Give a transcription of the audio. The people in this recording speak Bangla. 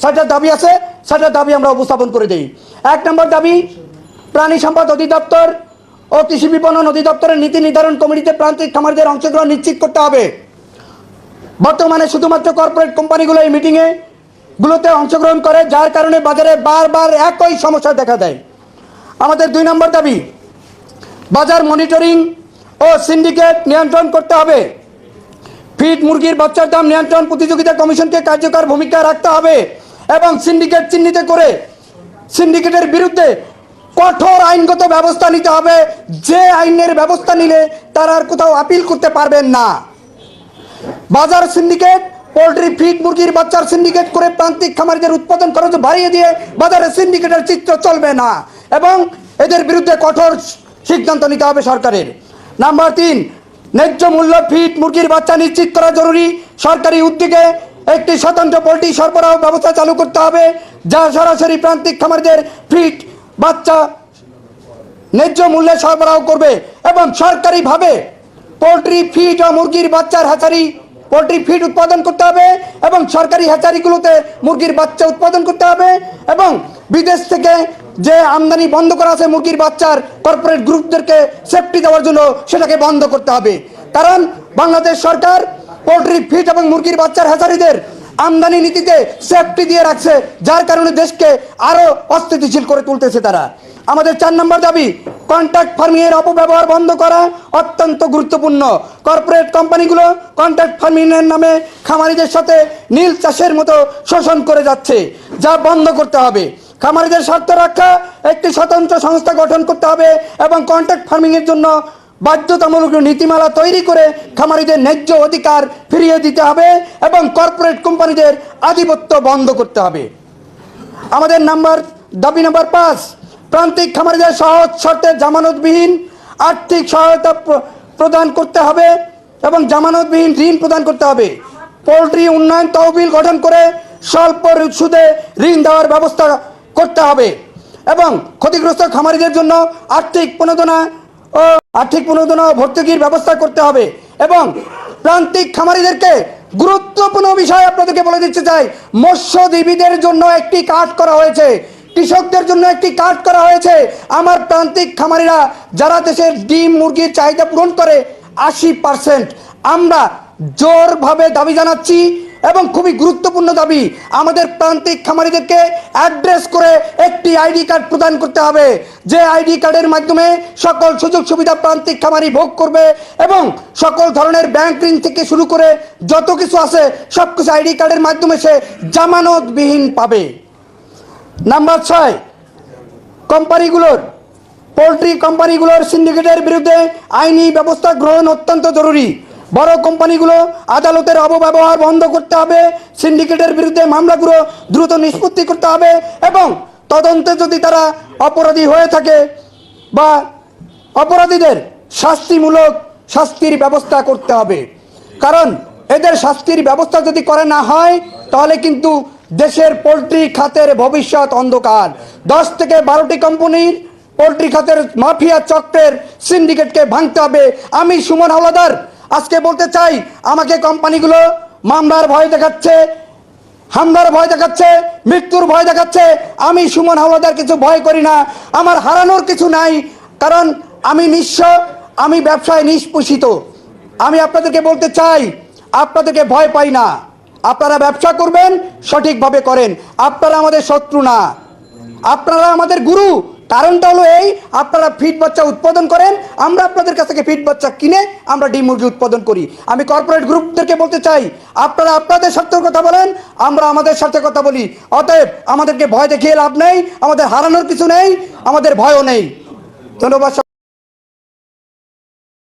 ছয়টা দাবি আছে, ছয়টা দাবি আমরা উপস্থাপন করে দিই। 1 নম্বর দাবি, প্রাণী সম্পদ অধিদপ্তর ও কৃষি বিপণন অধিদপ্তরের নীতি নির্ধারণ কমিটিতে প্রান্তিক খামারিদের অংশগ্রহণ নিশ্চিত করতে হবে। বর্তমানে শুধুমাত্র কর্পোরেট কোম্পানিগুলো এই মিটিংগুলোতে অংশগ্রহণ করে, যার কারণে বাজারে বারবার একই সমস্যা দেখা দেয়। আমাদের 2 নম্বর দাবি, বাজার মনিটরিং ও সিন্ডিকেট নিয়ন্ত্রণ করতে হবে। ফিড মুরগির বাচ্চার দাম নিয়ন্ত্রণ প্রতিযোগিতা কমিশনকে কার্যকর ভূমিকা রাখতে হবে এবং সিন্ডিকেট চিহ্নিত করে সিন্ডিকেটের বিরুদ্ধে কঠোর আইনগত ব্যবস্থা নিতে হবে, যে আইনের ব্যবস্থা নিলে তারা আর কোথাও আপিল করতে পারবেন না। বাজার সিন্ডিকেট, পোলট্রি ফিড মুরগির বাচ্চার সিন্ডিকেট করে প্রান্তিক খামারিদের উৎপাদন খরচ বাড়িয়ে দিয়ে বাজারে সিন্ডিকেটের চিত্র চলবে না এবং এদের বিরুদ্ধে কঠোর সিদ্ধান্ত নিতে হবে সরকারের। নাম্বার 3, ন্যায্য মূল্য ফিড মুরগির বাচ্চা নিশ্চিত করা জরুরি। সরকারি উদ্যোগে একটি স্বতন্ত্র পোলট্রি সরবরাহ ব্যবস্থা চালু করতে হবে, যা সরাসরি প্রান্তিক খামারিদের ফিড বাচ্চা ন্যায্য মূল্যে সরবরাহ করবে এবং সরকারিভাবে পোলট্রি ফিড ও মুরগির বাচ্চার হ্যাচারি পোলট্রি ফিড উৎপাদন করতে হবে এবং সরকারি হ্যাচারিগুলোতে মুরগির বাচ্চা উৎপাদন করতে হবে এবং বিদেশ থেকে যে আমদানি বন্ধ করা আছে মুরগির বাচ্চার কর্পোরেট গ্রুপদেরকে সেফটি দেওয়ার জন্য সেটাকে বন্ধ করতে হবে। কারণ বাংলাদেশ সরকার পোলট্রি ফিড এবং মুরগির বাচ্চার হ্যাচারিদের আমদানি নীতিতে সেফটি দিয়ে রাখছে, যার কারণে দেশকে আরও অস্থিতিশীল করে তুলতেছে তারা। আমাদের 4 নম্বর দাবি, কন্ট্রাক্ট ফার্মিংয়ের অপব্যবহার বন্ধ করা অত্যন্ত গুরুত্বপূর্ণ। কর্পোরেট কোম্পানিগুলো কন্ট্রাক্ট ফার্মিংয়ের নামে খামারিদের সাথে নীল চাষের মতো শোষণ করে যাচ্ছে, যা বন্ধ করতে হবে। খামারিদের স্বার্থ রক্ষা একটি স্বতন্ত্র সংস্থা গঠন করতে হবে এবং কন্ট্রাক্ট ফার্মিংয়ের জন্য বাধ্যতামূলক নীতিমালা তৈরি করে খামারিদের ন্যায্য অধিকার ফিরিয়ে দিতে হবে এবং কর্পোরেট কোম্পানিদের আধিপত্য বন্ধ করতে হবে। আমাদের দাবি নাম্বার 5, প্রান্তিক খামারিদের সহজ শর্তে জামানতবিহীন আর্থিক সহায়তা প্রদান করতে হবে এবং জামানতবিহীন ঋণ প্রদান করতে হবে। পোলট্রি উন্নয়ন তহবিল গঠন করে স্বল্প সুদে ঋণ দেওয়ার ব্যবস্থা করতে হবে এবং ক্ষতিগ্রস্ত খামারিদের জন্য আর্থিক প্রণোদনা ও ভর্তুকির ব্যবস্থা করতে হবে এবং প্রান্তিক খামারিদেরকে গুরুত্বপূর্ণ বিষয় আপনাদেরকে বলে দিতে চাই, মৎস্যজীবীদের জন্য একটি কার্ড করা হয়েছে, কৃষকদের জন্য একটি কার্ড করা হয়েছে। আমার প্রান্তিক খামারিরা যারা দেশের ডিম মুরগির চাহিদা পূরণ করে 80%, আমরা জোরভাবে দাবি জানাচ্ছি এবং খুবই গুরুত্বপূর্ণ দাবি, আমাদের প্রান্তিক খামারিদেরকে অ্যাড্রেস করে একটি আইডি কার্ড প্রদান করতে হবে, যে আইডি কার্ডের মাধ্যমে সকল সুযোগ সুবিধা প্রান্তিক খামারি ভোগ করবে এবং সকল ধরনের ব্যাংক ঋণ থেকে শুরু করে যত কিছু আছে সব কিছু আইডি কার্ডের মাধ্যমে সে জামানতবিহীন পাবে। নাম্বার 6, পোলট্রি কোম্পানিগুলোর সিন্ডিকেটের বিরুদ্ধে আইনি ব্যবস্থা গ্রহণ অত্যন্ত জরুরি। বড় কোম্পানিগুলো আদালতের অপব্যবহার বন্ধ করতে হবে, সিন্ডিকেটের বিরুদ্ধে মামলাগুলো দ্রুত নিষ্পত্তি করতে হবে এবং তদন্তে যদি তারা অপরাধী হয়ে থাকে বা অপরাধীদের শাস্তির ব্যবস্থা করতে হবে। কারণ এদের শাস্তির ব্যবস্থা যদি করে না হয় তাহলে কিন্তু দেশের পোলট্রি খাতের ভবিষ্যৎ অন্ধকার। 10 থেকে 12টি কোম্পানির পোলট্রি খাতের মাফিয়া চক্রের সিন্ডিকেটকে ভাঙতে হবে। আমি সুমন হাওলাদার আজকে বলতে চাই, আমাকে কোম্পানিগুলো মামলার ভয় দেখাচ্ছে, হামলার ভয় দেখাচ্ছে, মৃত্যুর ভয় দেখাচ্ছে। আমি সুমন হাওলাদার কিছু ভয় করি না, আমার হারানোর কিছু নাই, কারণ আমি নিঃস্ব, আমি ব্যবসায় নিষ্পোষিত। আমি আপনাদেরকে বলতে চাই, আপনাদেরকে ভয় পাই না, আপনারা ব্যবসা করবেন, সঠিকভাবে করেন। আপনারা আমাদের শত্রু না, আপনারা আমাদের গুরু। কারণটা হলো এই, আপনারা ফিড বাচ্চা উৎপাদন করেন, আমরা আপনাদের কাছ থেকে ফিড বাচ্চা কিনে আমরা ডিম মুরগি উৎপাদন করি। আমি কর্পোরেট গ্রুপদেরকে বলতে চাই, আপনারা আপনাদের স্বার্থের কথা বলেন, আমরা আমাদের স্বার্থের কথা বলি। অতএব আমাদেরকে ভয় দেখিয়ে লাভ নেই, আমাদের হারানোর কিছু নেই, আমাদের ভয়ও নেই। ধন্যবাদ।